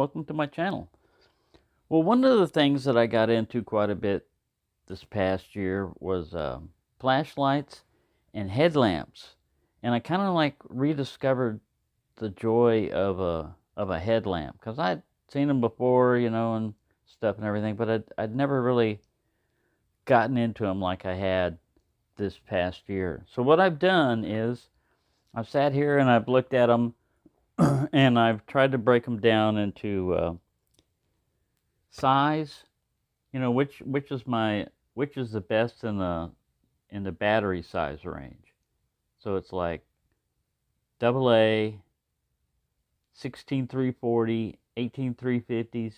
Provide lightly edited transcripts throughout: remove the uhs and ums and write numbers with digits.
welcome to my channel. Well, one of the things that I got into quite a bit this past year was flashlights and headlamps. And I kind of like rediscovered the joy of a headlamp, because I'd seen them before, and stuff and everything, but I'd never really gotten into them like I had this past year. So what I've done is I've sat here and I've looked at them and I've tried to break them down into size. Which is the best in the battery size range. So it's like AA, 16340, 18350,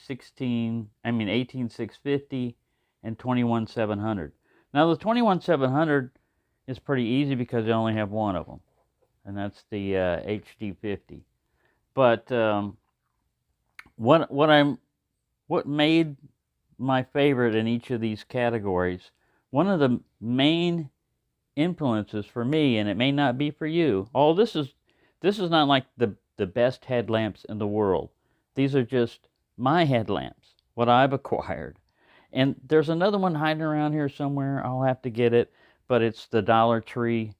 18650, and 21700. Now the 21700 is pretty easy because I only have one of them, and that's the HD50. But what made my favorite in each of these categories, one of the main influences for me, and it may not be for you. This is not like the best headlamps in the world. These are just my headlamps, what I've acquired. And there's another one hiding around here somewhere. I'll have to get it, but it's the Dollar Tree,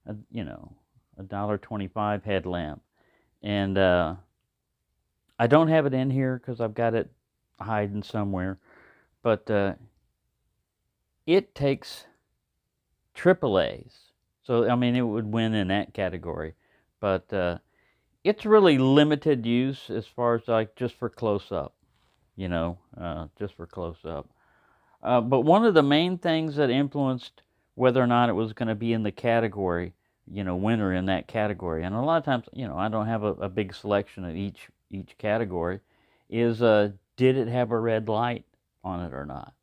a $1.25 headlamp. And I don't have it in here because I've got it hiding somewhere. But it takes AAAs. So, I mean, it would win in that category. But it's really limited use as far as like just for close-up, just for close-up. But one of the main things that influenced whether or not it was going to be in the category, winner in that category, and a lot of times, I don't have a big selection of each category, is did it have a red light on it or not?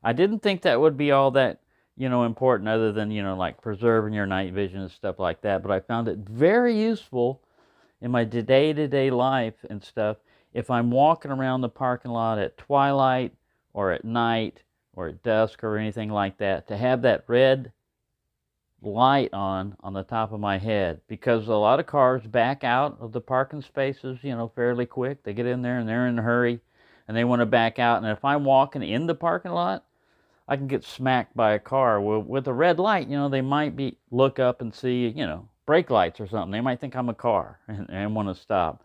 I didn't think that would be all that, important, other than, like preserving your night vision and stuff like that. But I found it very useful in my day-to-day life and stuff if I'm walking around the parking lot at twilight or at night or at dusk or anything like that, to have that red light on the top of my head, because a lot of cars back out of the parking spaces, fairly quick. They get in there and they're in a hurry and they want to back out. And if I'm walking in the parking lot, I can get smacked by a car. Well, with a red light, they might look up and see, brake lights or something. They might think I'm a car and want to stop.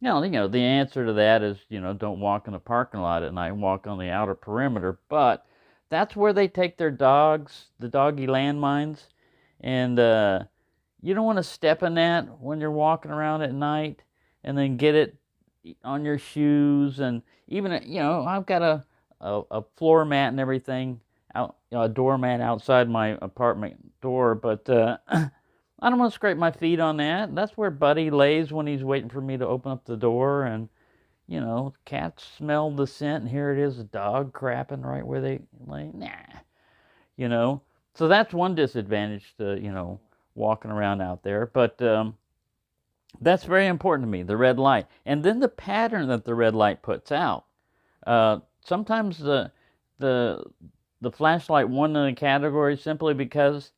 The answer to that is, don't walk in the parking lot at night, walk on the outer perimeter. But that's where they take their dogs, the doggy landmines, and you don't want to step in that when you're walking around at night and then get it on your shoes. And even, I've got a floor mat and everything, a doormat outside my apartment door, but I don't want to scrape my feet on that. That's where Buddy lays when he's waiting for me to open up the door. And, cats smell the scent, and here it is, a dog crapping right where they lay. Nah. So that's one disadvantage to, walking around out there. But that's very important to me, the red light. And then the pattern that the red light puts out. Sometimes the flashlight won in the category simply because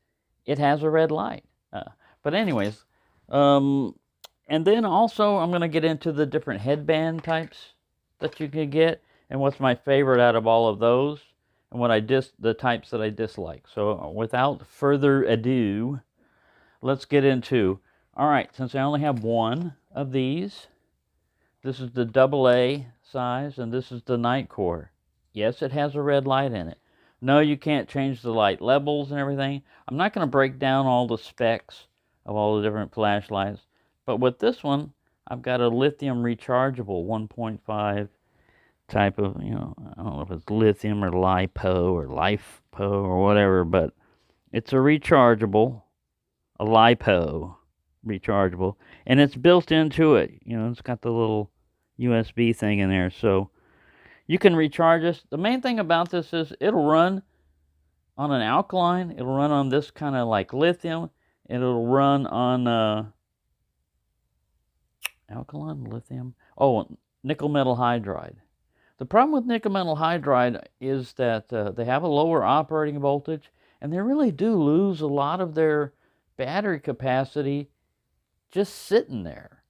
it has a red light. But anyways, and then also I'm going to get into the different headband types that you can get, and what's my favorite out of all of those, and the types that I dislike. So without further ado, let's get into, all right, since I only have one of these, this is the AA size, and this is the Night Core. Yes, it has a red light in it. No, you can't change the light levels and everything. I'm not going to break down all the specs of all the different flashlights. But with this one, I've got a lithium rechargeable 1.5 type of, I don't know if it's lithium or LiPo or whatever, but it's a rechargeable, a LiPo rechargeable, and it's built into it. It's got the little USB thing in there, so you can recharge this. The main thing about this is it'll run on an alkaline. It'll run on this kind of like lithium. It'll run on alkaline, lithium. Oh, nickel metal hydride. The problem with nickel metal hydride is that they have a lower operating voltage, and they really do lose a lot of their battery capacity just sitting there.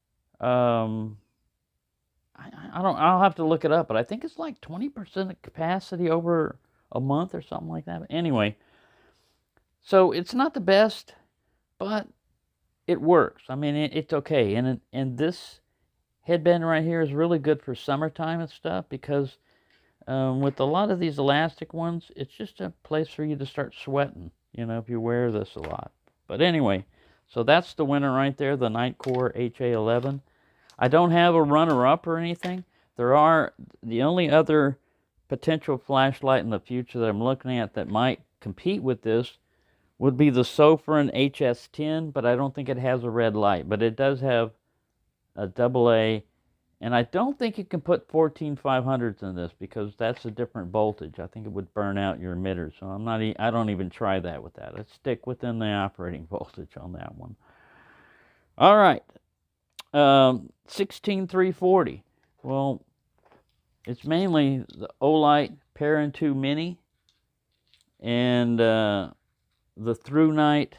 I I'll have to look it up, but I think it's like 20% of capacity over a month or something like that. But anyway, so it's not the best, but it works. I mean, it's okay. And this headband right here is really good for summertime and stuff because with a lot of these elastic ones, it's just a place for you to start sweating, if you wear this a lot. But anyway, so that's the winner right there, the Nitecore HA11. I don't have a runner-up or anything. The only other potential flashlight in the future that I'm looking at that might compete with this would be the Sofran HS10, but I don't think it has a red light. But it does have a AA, and I don't think you can put 14500s in this because that's a different voltage. I think it would burn out your emitter, so I don't even try that with that. Let's stick within the operating voltage on that one. All right, 16340. Well, it's mainly the Olight Perrin 2 Mini and the Through Night.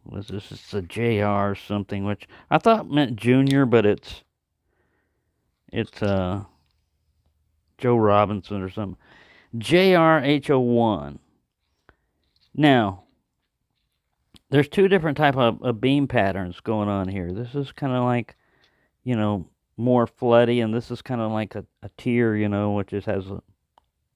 What is this? It's a JR something, which I thought meant Junior, but it's Joe Robinson or something. JRH01. Now, there's two different type of beam patterns going on here. This is kind of like, more floody, and this is kind of like a tier, which just has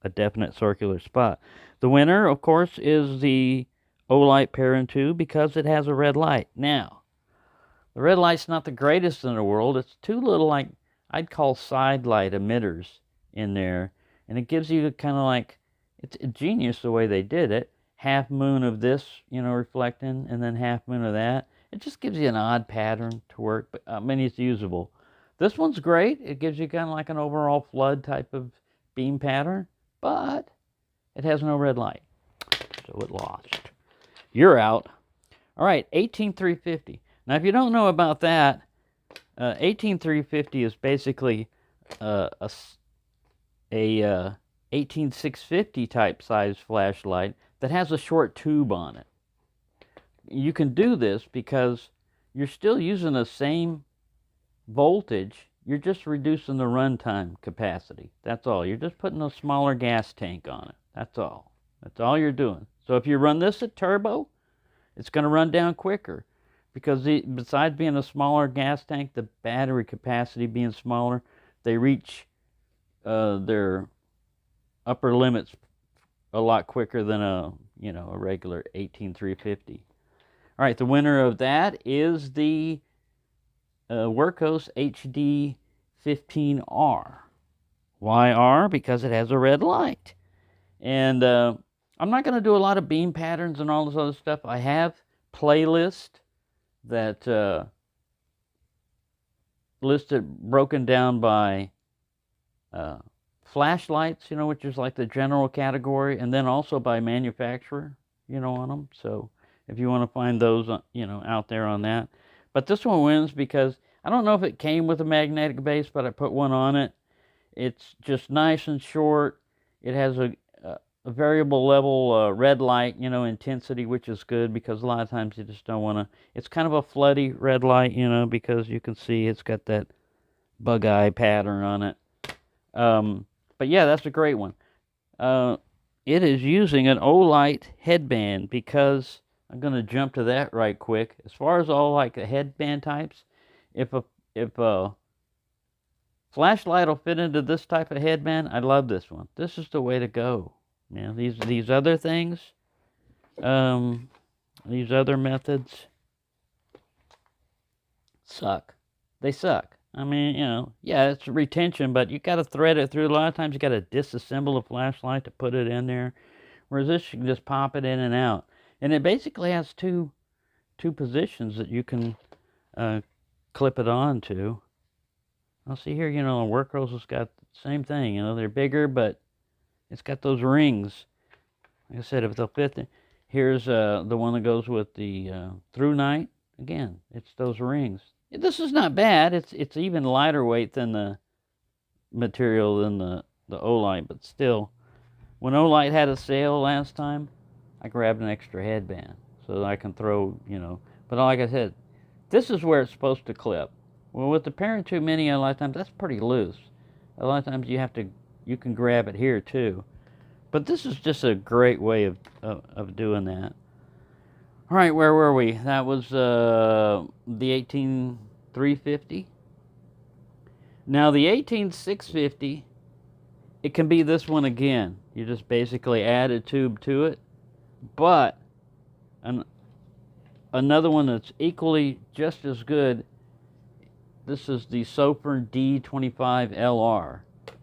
a definite circular spot. The winner, of course, is the Olight Perrin 2 because it has a red light. Now, the red light's not the greatest in the world. It's two little, like, I'd call side light emitters in there, and it gives you kind of like, it's genius the way they did it. Half moon of this, reflecting, and then half moon of that. It just gives you an odd pattern to work, but I mean, it's usable. This one's great. It gives you kind of like an overall flood type of beam pattern, but it has no red light, so it lost. You're out. All right, 18350. Now, if you don't know about that, 18350 is basically a 18650 type size flashlight that has a short tube on it. You can do this because you're still using the same voltage. You're just reducing the runtime capacity. That's all. You're just putting a smaller gas tank on it. That's all. That's all you're doing. So if you run this at turbo, it's going to run down quicker because besides being a smaller gas tank, the battery capacity being smaller, they reach their upper limits a lot quicker than a regular 18350. All right, the winner of that is the Workhorse HD 15R. Why R? Because it has a red light. And I'm not going to do a lot of beam patterns and all this other stuff. I have playlist that broken down by flashlights, which is like the general category, and then also by manufacturer, on them. So if you want to find those, out there on that. But this one wins because I don't know if it came with a magnetic base, but I put one on it. It's just nice and short. It has a variable level red light, intensity, which is good because a lot of times you just don't want to. It's kind of a floody red light, because you can see it's got that bug eye pattern on it. But yeah, that's a great one. It is using an Olight headband because I'm going to jump to that right quick. As far as all like the headband types, if a flashlight will fit into this type of headband, I love this one. This is the way to go. These other things, these other methods suck. They suck. I mean, yeah, it's retention, but you got to thread it through. A lot of times you got to disassemble a flashlight to put it in there, whereas this you can just pop it in and out. And it basically has two positions that you can clip it on to. I'll see here, a Workhorse has got the same thing. They're bigger, but it's got those rings. Like I said, if they'll fit there. Here's the one that goes with the Through Night. Again, it's those rings. This is not bad. It's even lighter weight than the material than the Olight, but still, when Olight had a sale last time, I grabbed an extra headband so that I can throw, But like I said, this is where it's supposed to clip. Well, with the Parent 2 Mini, a lot of times that's pretty loose. A lot of times you can grab it here too. But this is just a great way of doing that. All right, where were we? That was the 18350. Now the 18650, it can be this one again. You just basically add a tube to it. But another one that's equally just as good, this is the Sofern D25LR.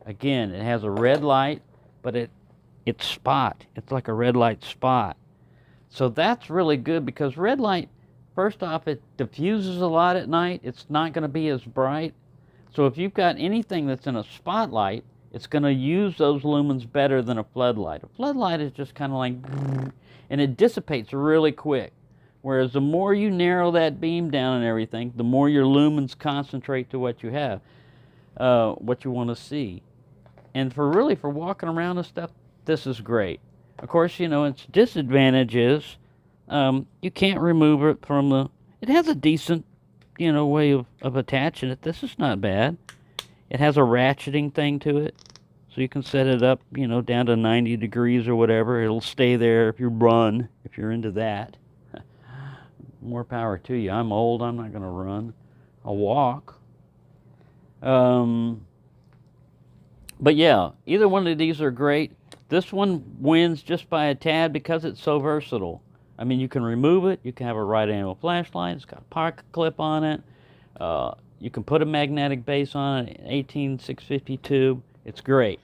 Again, it has a red light, but it's spot. It's like a red light spot. So that's really good because red light, first off, it diffuses a lot at night. It's not going to be as bright. So if you've got anything that's in a spotlight, it's going to use those lumens better than a floodlight. A floodlight is just kind of like, and it dissipates really quick. Whereas the more you narrow that beam down and everything, the more your lumens concentrate to what you have, what you want to see. And for walking around and stuff, this is great. Of course, its disadvantage is you can't remove it from the... It has a decent, way of attaching it. This is not bad. It has a ratcheting thing to it. So you can set it up, down to 90 degrees or whatever. It'll stay there if you run, if you're into that. More power to you. I'm old. I'm not going to run. I'll walk. But yeah, either one of these are great. This one wins just by a tad because it's so versatile. I mean, you can remove it. You can have a right angle flashlight. It's got a pocket clip on it. You can put a magnetic base on it, 18650 tube. It's great.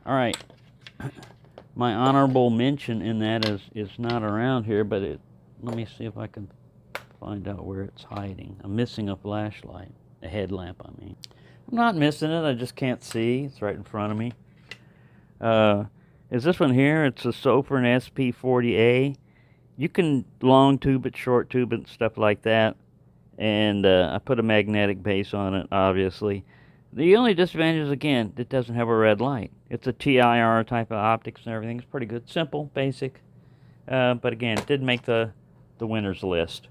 All right. My honorable mention in that is not around here, but let me see if I can find out where it's hiding. I'm missing a flashlight, a headlamp, I mean. I'm not missing it. I just can't see. It's right in front of me. Is this one here? It's a Sofern SP40A. You can long tube it, short tube it, stuff like that. And I put a magnetic base on it, obviously. The only disadvantage is, again, it doesn't have a red light. It's a TIR type of optics and everything. It's pretty good. Simple, basic. But again, it did make the winners list.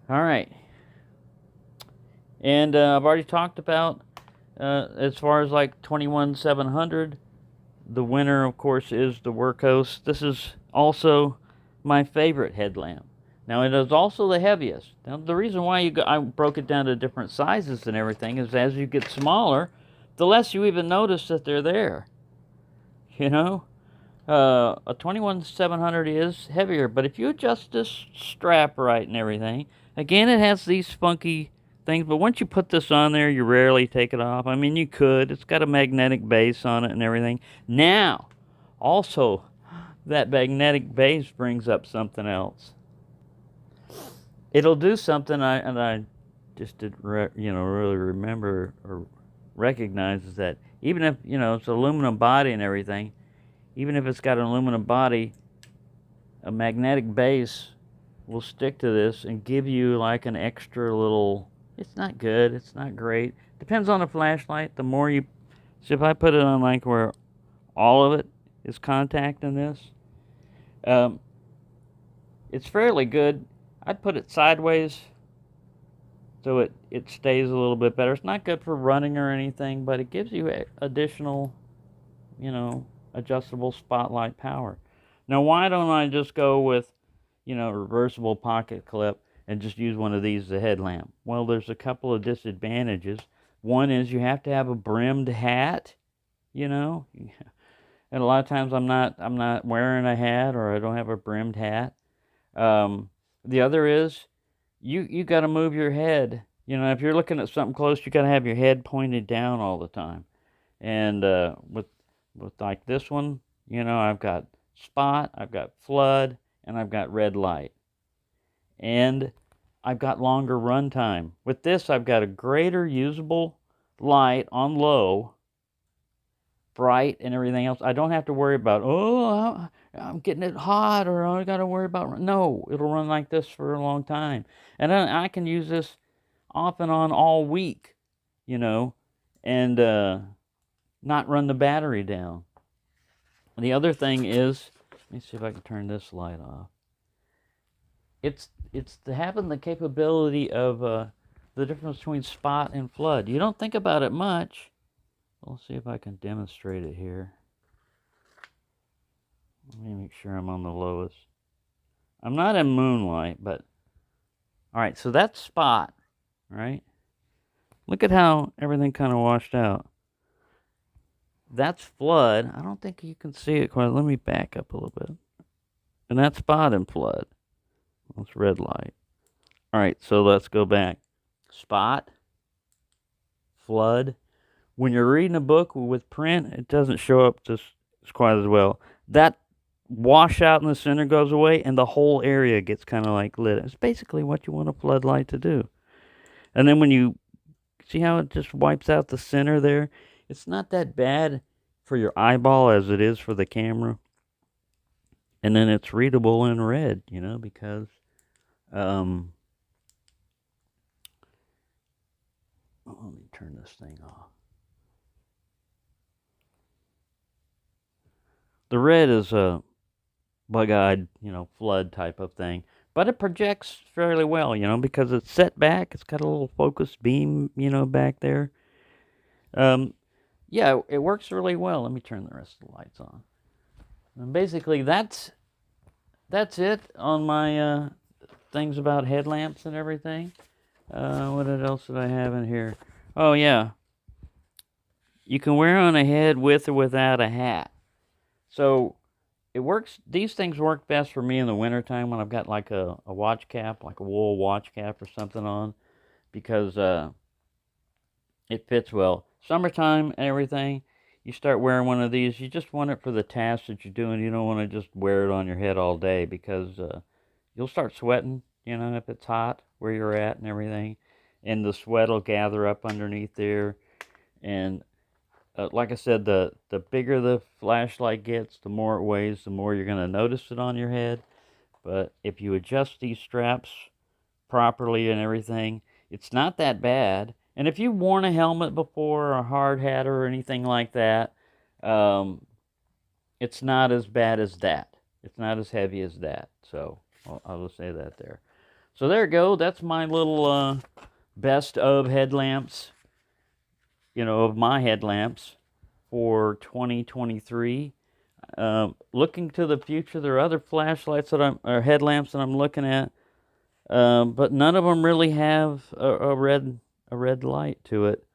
All right. And I've already talked about, as far as like 21700, the winner, of course, is the Workhorse. This is also my favorite headlamp. Now, it is also the heaviest. Now, the reason why I broke it down to different sizes and everything is as you get smaller, the less you even notice that they're there. A 21700 is heavier, but if you adjust this strap right and everything, again, it has these funky things, but once you put this on there, you rarely take it off. I mean, you could. It's got a magnetic base on it and everything. Now, also, that magnetic base brings up something else. It'll do something, I just didn't really remember or recognize, is that even if, it's an aluminum body and everything, even if it's got an aluminum body, a magnetic base will stick to this and give you like an extra little... It's not good. It's not great. Depends on the flashlight. The more you... So if I put it on like where all of it is contacting this, it's fairly good. I'd put it sideways so it stays a little bit better. It's not good for running or anything, but it gives you additional, adjustable spotlight power. Now, why don't I just go with, reversible pocket clip and just use one of these as a headlamp? Well, there's a couple of disadvantages. One is you have to have a brimmed hat, and a lot of times I'm not wearing a hat, or I don't have a brimmed hat. The other is you got to move your head. If you're looking at something close, you got to have your head pointed down all the time. And with like this one, I've got spot, I've got flood, and I've got red light. And I've got longer run time. With this, I've got a greater usable light on low, bright, and everything else. I don't have to worry about, I'm getting it hot, or I got to worry about... No, it'll run like this for a long time. And then I can use this off and on all week, and not run the battery down. The other thing is, let me see if I can turn this light off. It's having the capability of the difference between spot and flood. You don't think about it much. Let's see if I can demonstrate it here. Let me make sure I'm on the lowest. I'm not in moonlight, but all right, so that's spot, right? Look at how everything kind of washed out. That's flood. I don't think you can see it quite. Let me back up a little bit. And that's spot and flood. That's red light. All right, so let's go back. Spot, flood. When you're reading a book with print, it doesn't show up just quite as well. That washout in the center goes away, and the whole area gets kind of like lit. It's basically what you want a floodlight to do. And then when you see how it just wipes out the center there, it's not that bad for your eyeball as it is for the camera. And then it's readable in red, because let me turn this thing off. The red is a bug-eyed, flood type of thing. But it projects fairly well, because it's set back. It's got a little focus beam, back there. Yeah, it works really well. Let me turn the rest of the lights on. And basically, that's it on my things about headlamps and everything. What else did I have in here? Oh, yeah. You can wear on a head with or without a hat. So it works. These things work best for me in the wintertime when I've got like a watch cap, like a wool watch cap or something on, because it fits well. Summertime and everything, you start wearing one of these, you just want it for the task that you're doing. You don't want to just wear it on your head all day, because you'll start sweating, if it's hot where you're at and everything. And the sweat will gather up underneath there. And like I said, the bigger the flashlight gets, the more it weighs, the more you're going to notice it on your head. But if you adjust these straps properly and everything, it's not that bad. And if you've worn a helmet before, or a hard hat or anything like that, it's not as bad as that. It's not as heavy as that. So I'll just say that there. So there you go. That's my little best of headlamps, of my headlamps for 2023. Looking to the future, there are other flashlights or headlamps that I'm looking at, but none of them really have a red light to it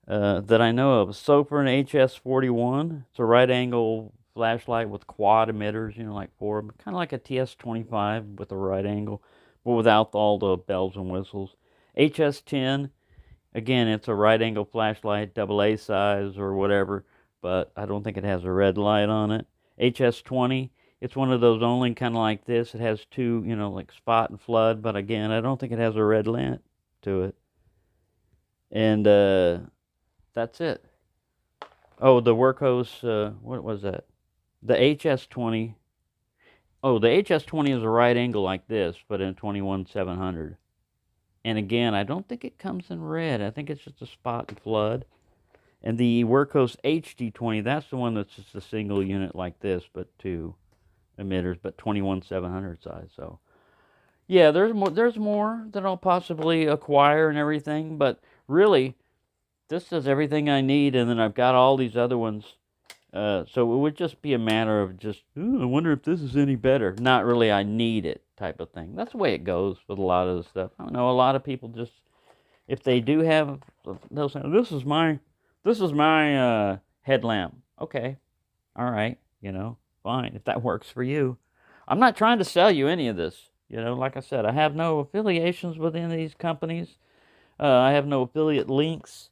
that I know of. So for an HS41, it's a right angle flashlight with quad emitters, like four, kind of like a TS25 with a right angle, but without all the bells and whistles. HS10, again, it's a right angle flashlight, AA size or whatever, but I don't think it has a red light on it. HS20, it's one of those only kind of like this. It has two, like spot and flood, but again, I don't think it has a red lamp to it. And that's it. Oh, the Workhose, what was that? The HS20. Oh, the HS20 is a right angle like this, but in 21700. And again, I don't think it comes in red. I think it's just a spot and flood. And the Workhose HD20, that's the one that's just a single unit like this, but two emitters, but 21700 size. So, yeah, there's more that I'll possibly acquire and everything, but really, this does everything I need, and then I've got all these other ones. So it would just be a matter of just, I wonder if this is any better. Not really, I need it type of thing. That's the way it goes with a lot of the stuff. I don't know, a lot of people just, if they do have, they'll say, this is my headlamp. Okay, all right, fine, if that works for you. I'm not trying to sell you any of this. Like I said, I have no affiliations with any of these companies. I have no affiliate links.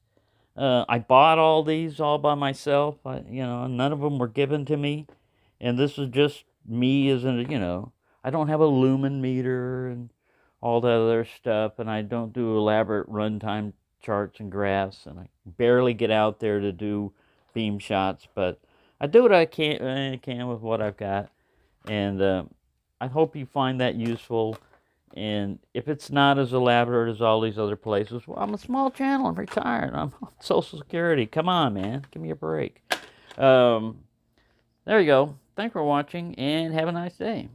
I bought all these all by myself. None of them were given to me. And this is just me as I don't have a lumen meter and all that other stuff. And I don't do elaborate runtime charts and graphs. And I barely get out there to do beam shots. But I do what I can with what I've got. And I hope you find that useful. And if it's not as elaborate as all these other places, well, I'm a small channel. I'm retired. I'm on Social Security. Come on, man. Give me a break. There you go. Thanks for watching, and have a nice day.